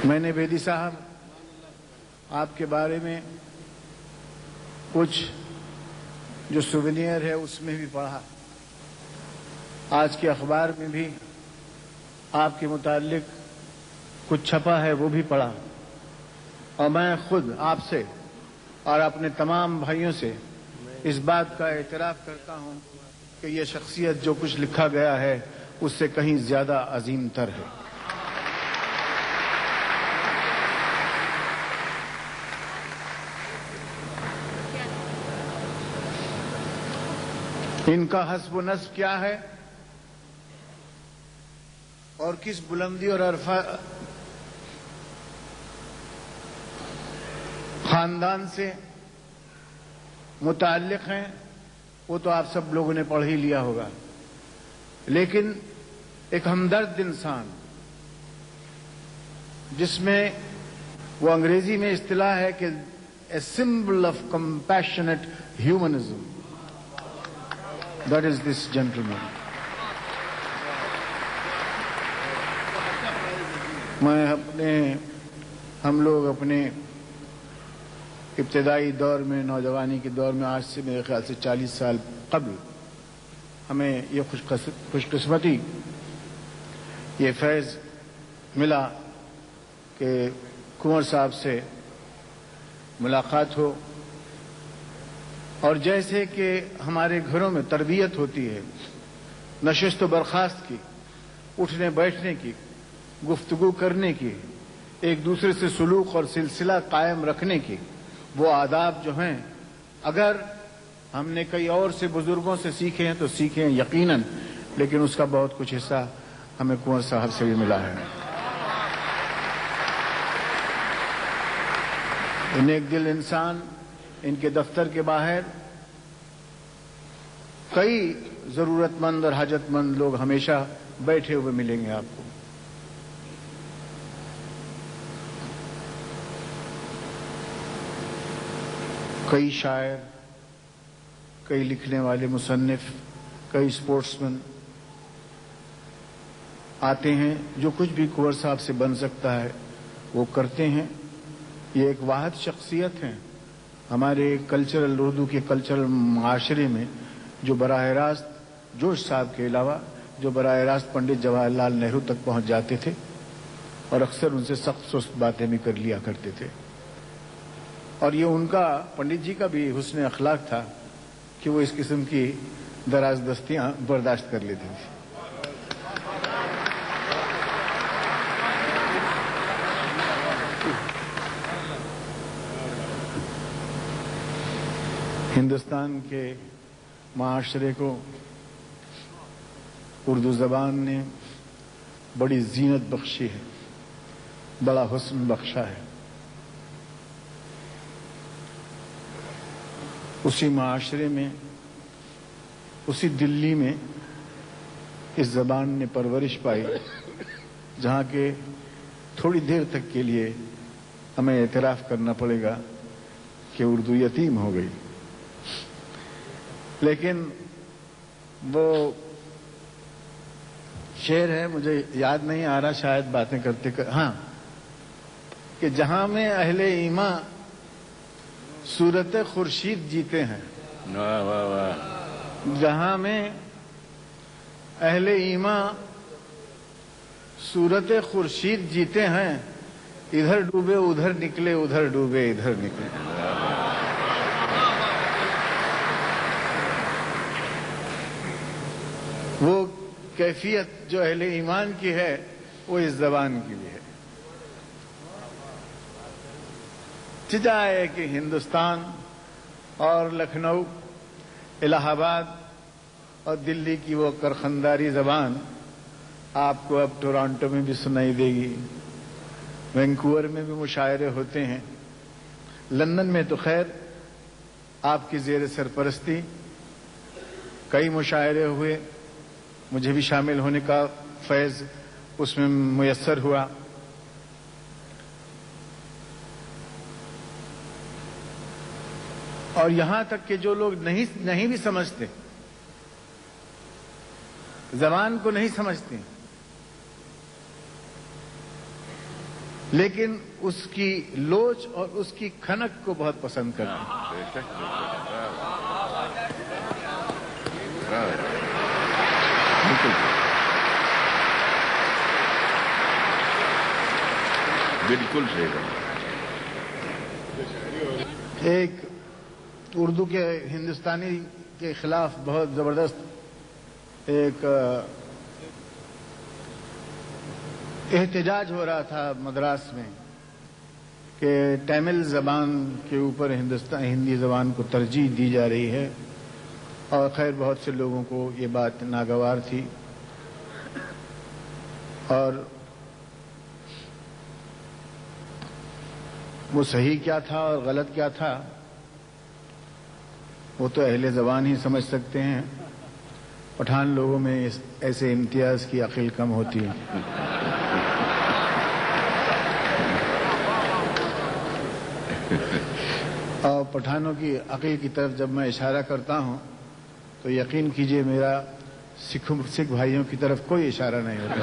میں نے بیدی صاحب آپ کے بارے میں کچھ جو سوینئر ہے اس میں بھی پڑھا، آج کے اخبار میں بھی آپ کے متعلق کچھ چھپا ہے وہ بھی پڑھا، اور میں خود آپ سے اور اپنے تمام بھائیوں سے اس بات کا اعتراف کرتا ہوں کہ یہ شخصیت جو کچھ لکھا گیا ہے اس سے کہیں زیادہ عظیم تر ہے۔ ان کا حسب و نسب کیا ہے اور کس بلندی اور عرفہ خاندان سے متعلق ہیں وہ تو آپ سب لوگوں نے پڑھ ہی لیا ہوگا، لیکن ایک ہمدرد انسان جس میں وہ انگریزی میں اصطلاح ہے کہ a symbol of compassionate humanism, that is this gentleman. ہم لوگ اپنے ابتدائی دور میں، نوجوانی کے دور میں، آج سے میرے خیال سے 40 سال قبل، ہمیں یہ خوش قسمتی، یہ فیض ملا کہ کنور صاحب سے ملاقات ہو، اور جیسے کہ ہمارے گھروں میں تربیت ہوتی ہے نشست و برخاست کی، اٹھنے بیٹھنے کی، گفتگو کرنے کی، ایک دوسرے سے سلوک اور سلسلہ قائم رکھنے کی، وہ آداب جو ہیں اگر ہم نے کئی اور سے بزرگوں سے سیکھے ہیں تو سیکھے ہیں یقیناً، لیکن اس کا بہت کچھ حصہ ہمیں کنور صاحب سے بھی ملا ہے۔ نیک دل انسان، ان کے دفتر کے باہر کئی ضرورت مند اور حاجت مند لوگ ہمیشہ بیٹھے ہوئے ملیں گے آپ کو۔ کئی شاعر، کئی لکھنے والے مصنف، کئی اسپورٹس مین آتے ہیں، جو کچھ بھی کنور صاحب سے بن سکتا ہے وہ کرتے ہیں۔ یہ ایک واحد شخصیت ہیں ہمارے کلچرل، اردو کے کلچرل معاشرے میں، جو براہ راست جوش صاحب کے علاوہ جو براہ راست پنڈت جواہر لال نہرو تک پہنچ جاتے تھے اور اکثر ان سے سخت سست باتیں بھی کر لیا کرتے تھے، اور یہ ان کا، پنڈت جی کا بھی حسن اخلاق تھا کہ وہ اس قسم کی دراز دستیاں برداشت کر لیتے تھے۔ ہندوستان کے معاشرے کو اردو زبان نے بڑی زینت بخشی ہے، بڑا حسن بخشا ہے۔ اسی معاشرے میں، اسی دلی میں اس زبان نے پرورش پائی جہاں کہ تھوڑی دیر تک کے لیے ہمیں اعتراف کرنا پڑے گا کہ اردو یتیم ہو گئی، لیکن وہ شعر ہے، مجھے یاد نہیں آ رہا، شاید باتیں کرتے ہاں، کہ جہاں میں اہل ایمان صورت خورشید جیتے ہیں، واہ واہ واہ، جہاں میں اہل ایمان صورت خورشید جیتے ہیں، ادھر ڈوبے ادھر نکلے، ادھر ڈوبے ادھر نکلے۔ وہ کیفیت جو اہل ایمان کی ہے وہ اس زبان کی بھی ہے۔ چاہے کہ ہندوستان اور لکھنؤ، الہ آباد اور دلی کی وہ کرخنداری زبان آپ کو اب ٹورانٹو میں بھی سنائی دے گی، وینکوور میں بھی مشاعرے ہوتے ہیں، لندن میں تو خیر آپ کی زیر سرپرستی کئی مشاعرے ہوئے، مجھے بھی شامل ہونے کا فیض اس میں میسر ہوا۔ اور یہاں تک کہ جو لوگ نہیں بھی سمجھتے، زبان کو نہیں سمجھتے، لیکن اس کی لوچ اور اس کی کھنک کو بہت پسند کرتے ہیں. بالکل صحیح. ایک اردو کے ہندوستانی کے خلاف بہت زبردست ایک احتجاج ہو رہا تھا مدراس میں کہ تامل زبان کے اوپر ہندی زبان کو ترجیح دی جا رہی ہے، اور خیر بہت سے لوگوں کو یہ بات ناگوار تھی. اور وہ صحیح کیا تھا اور غلط کیا تھا وہ تو اہل زبان ہی سمجھ سکتے ہیں. پٹھان لوگوں میں ایسے امتیاز کی عقل کم ہوتی ہے. اور پٹھانوں کی عقل کی طرف جب میں اشارہ کرتا ہوں تو یقین کیجئے میرا سکھ بھائیوں کی طرف کوئی اشارہ نہیں ہوتا.